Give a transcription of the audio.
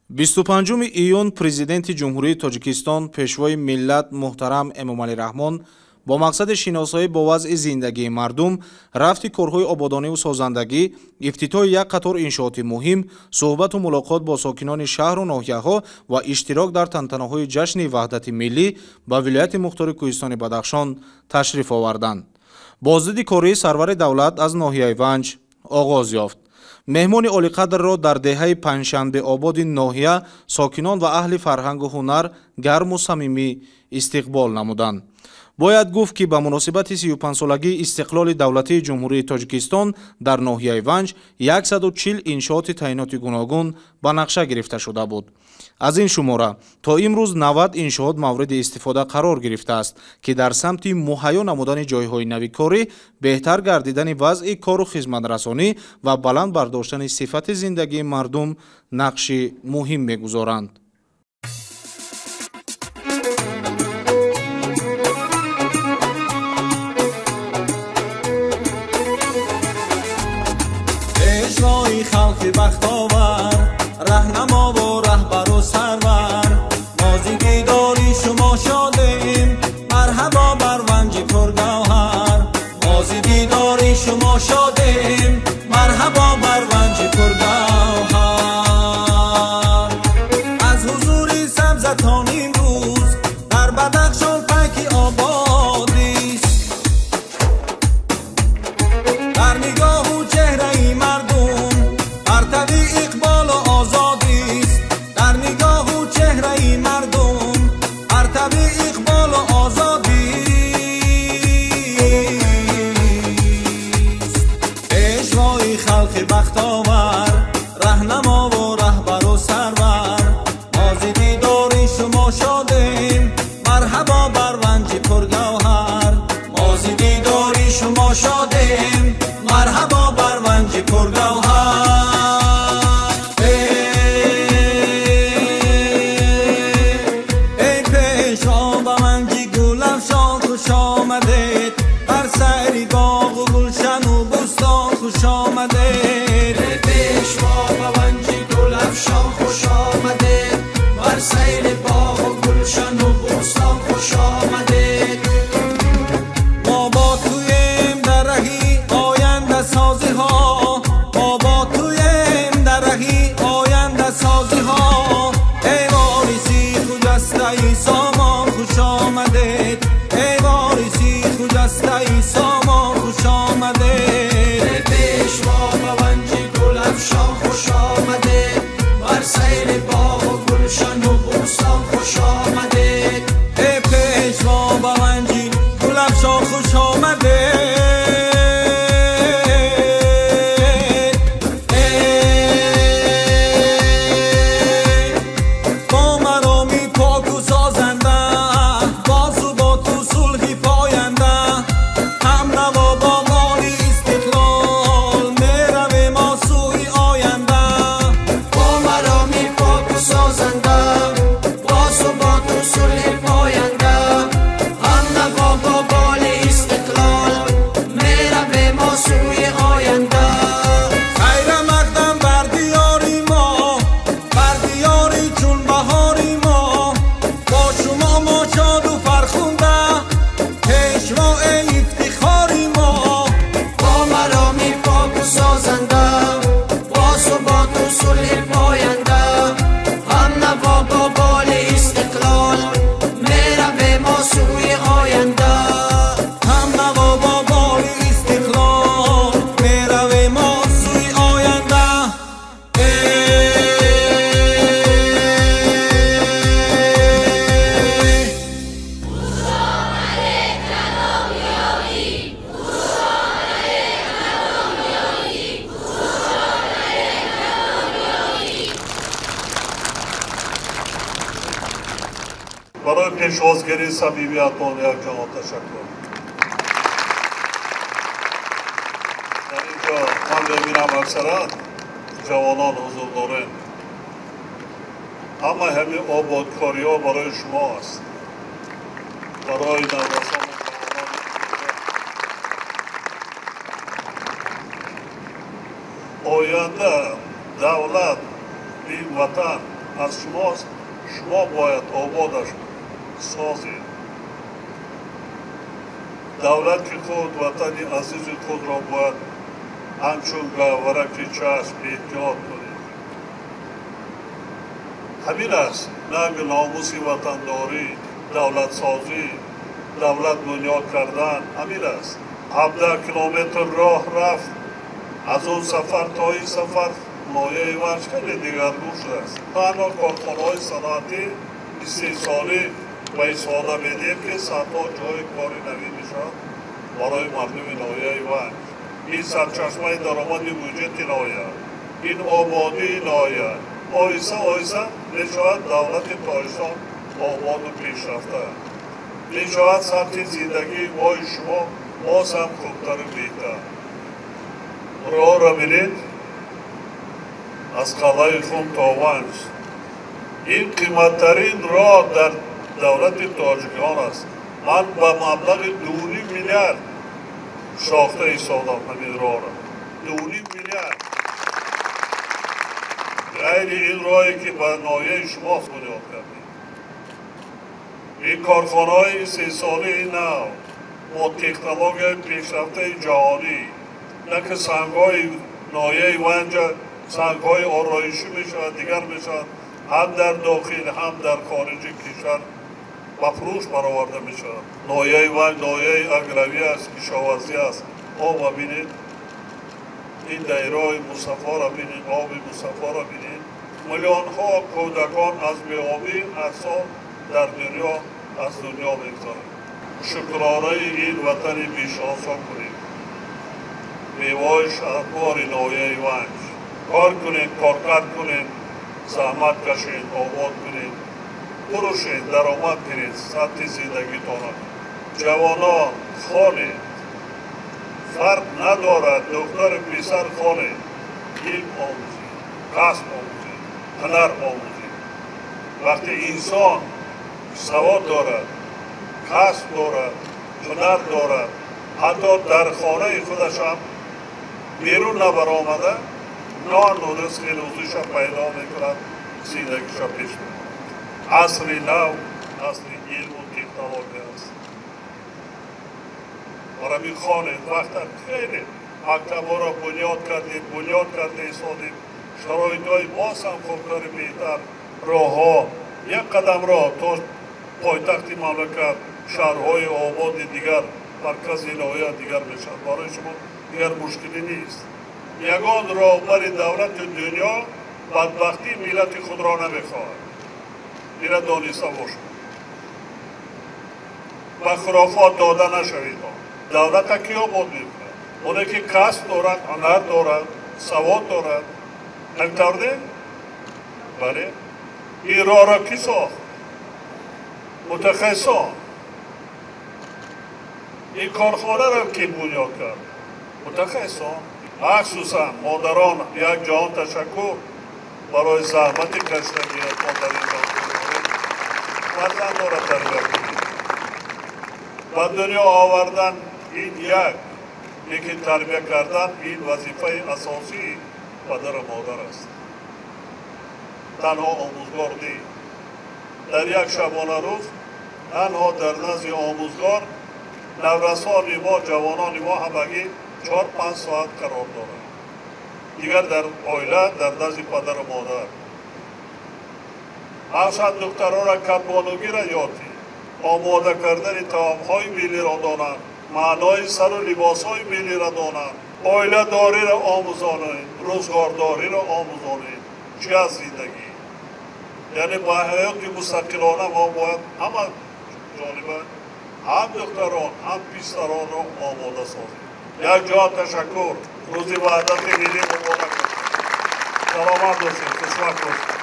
25 июн президенти ҷумҳурии Тоҷикистон пешвои миллат муҳтарам Эмомалӣ Раҳмон бо мақсади шиносоӣ бо вазъи зиндагии мардум, рафти корҳои ободониву созандагӣ, ифтитоҳи як қатор иншооти муҳим, суҳбату мулоқот бо сокинони шаҳру ноҳияҳо ва иштирок дар тантанаҳои ҷашни ваҳдати миллӣ ба вилояти мухтори Кӯҳистони Бадахшон ташриф оварданд. Боздиди кории сарвари давлат аз ноҳияи Ванҷ оғоз ёфт. меҳмони олиқадрро дар деҳаи Панҷшанбеободи ноҳия сокинон ва аҳли фарҳангу ҳунар гарму самимӣ истиқбол намуданд. бояд гуфт ки ба муносибати 35-солагии истиқлоли давлатии ҷумҳурии Тоҷикистон дар ноҳияи Ванҷ 140 иншооти таъиноти гуногун ба нақша гирифта шуда буд. аз ин шумора то имрӯз 90 иншоот мавриди истифода қарор гирифтааст, ки дар самти муҳайё намудани ҷойҳои нави корӣ, беҳтар гардидани вазъи кору хизматрасонӣ ва баланд бардоштани сифати зиндагии мардум нақши муҳим мегузоранд. خلق بختاور رهنما و رهبر و سرور نازی داری شما شادیم مرحبا بر ونج پرگوهر نازی داری شما شادیم مرحبا بر ونج پرگوهر از حضوری سبزتان امروز در بدخشان پاکی آبادیست در نگاه و چهره مردم مرتبی اقبال و آزادی است در نگاه و چهره مردم مرتبی اقبال و آزادی است پیشوای خلق بختاور رهنما و رهبر و سرور نازی دیداری شما شادیم مرحبا بر ونج پرگوهر نازی دیداری شما شادیم مرحبا بر ونج پرگوهر خوش آمدید بر سری باغ و گلشن و بستان خوش آمدید پیشوا و ونجی گل افشان خوش آمدید بر سری باغ و گلشن و بستان خوش آمدید ما با تویم در رهی آینده سازی ها ما با تویم در رهی آینده سازی ها ای وارثی خجسته ای سامان خوش آمدید ای سامان خوش آمده پیشوا و ونجی گل افشان خوش آمده بر سیر باغ و گلشن و بوستان خوش آمده ای پیشوا و ونجی گل افشان خوش آمده با مرامی پاک و سازنده بازو با تو صلحی پاینده برای پیشوازگیری صمیمیتان یک جهان تشکر. در اینجا من ببینم اکثرا جوانان حضور دارند. همه همین آبادکاری ها برای شما است. برای نوسان آینده دولت این وطن аз шумост. шумо бояд ободаш созед. давлати худ ватани азизи худро бояд ҳамчун гавараки чашм эҳтиёт кунед. ҳамин аст нанги номуси ватандорӣ, давлатсозӣ, давлат бунёд кардан ҳамин аст. 17 километр роҳ рафт, аз он сафар то ин сафар нояи ванҷ хеле дигаргун шудааст. танҳо корхонаҳои санъатӣ истеҳсолӣ ва истофода медиҳем ки садҳо ҷои кори навӣ мешавад барои мардуми ноҳияи ванҷ. ин сарчашмаи даромади бюҷети ноҳия, ин ободии ноҳия оҳиста оҳиста мешавад давлати тоҷикистон ободу пешрафта. мешавад сатҳи зиндагии мои шумо боз ҳам хубтару беҳтар. роҳро бинед аз қалъаи хум то ванҷ. ин қиматтарин роҳ дар давлати тоҷикистон аст. ман ба маблағи 2.5 миллиард шохта ҳисоблам ҳамин роҳро. 2.5 миллиард. ғайри ин роҳе ки ба ноҳияи шумо бунёд кардем. ин корхонаҳои истеҳсолии нав бо технологияи пешрафтаи ҷаҳонӣ на ки сангҳои ноҳияи ванҷа сангҳои ороишӣ мешавад, дигар мешавад, ҳам дар дохил ҳам дар хориҷи кишвар ба фурӯш бароварда мешавад. ноҳияи ванҷ ноҳияи агравӣ аст, кишоварзӣ аст. оба бинед, ин дайрои мусаффоро бинед, оби мусаффоро бинед. миллионҳо кӯдакон аз беобӣ ҳар сол дар дунё аз дунё мегузаранд. шукронаи ин ватани бешонсон кунед. мевои шаҳрвори ноҳияи ванҷ. кор кунед, коркар кунед, заҳмат кашед, обод кунед, фурӯшед, даромад гиред, сатҳи зиндагитона. ҷавонон хонед, фарқ надорад, духтару писар хонед, илм омӯзед, касб омӯзед, ҳунар омӯзед. вақте инсон савод дорад, касб дорад, ҳунар дорад, ҳатто дар хонаи худаш ҳам берун набаромада нону ризқи рӯзиша пайдо мекунад, зиндагиша пеш мебарад. асри нав асри илму технология аст. бара мехонед вақта хеле мактабҳоро бунёд карда истодем. шароитҳои боз ҳам хубтару беҳтар, роҳҳо як қадам роҳ то пойтахти мамлакат, шаҳрҳои ободи дигар, маркази ноҳия дигар мешавад. барои шумо дигар мушкилӣ нест. ягон роҳбари давлати дунё бадбахтии миллати худро намехоҳад. ира дониста бошед. ба хурофот дода нашавед. давлата ки обод мекунад? оне ки касб дорад, ҳунар дорад, савод дорад. ҳамтавр не? бале. ин роҳро ки сохт? мутахассисон. ин корхонаро ки бунёд кард? мутахассисон. махсусан модарон як ҷаҳон ташаккур барои заҳмати кашидагиатон дар ин фарзандора тарбия кунед. ба дунё овардан ин як, лекин тарбия кардан ин вазифаи асосии падару модар аст. танҳо омӯзгор не. дар як шабонарӯз танҳо дар назди омӯзгор наврасони мо, ҷавонони мо ҳамагӣ 4-5 соат қарор дорад. дигар дар оила, дар назди падару модар. мақсад духтарора катбонугиро ёти, омода кардани таомҳои миллиро донанд, маънои сару либосҳои миллиро донанд, оиладориро омӯзонед, рӯзгордориро омӯзонед. чӣ аст зиндагӣ? яъне ба ҳаёти мустақилона мо бояд ҳама ҷониба ҳам духтарон ҳам писаронро омода созем. як ҷоҳ ташаккур. рӯзи ваҳдати миллӣ муборак бошад. саломат бошед, хушвақт бошед.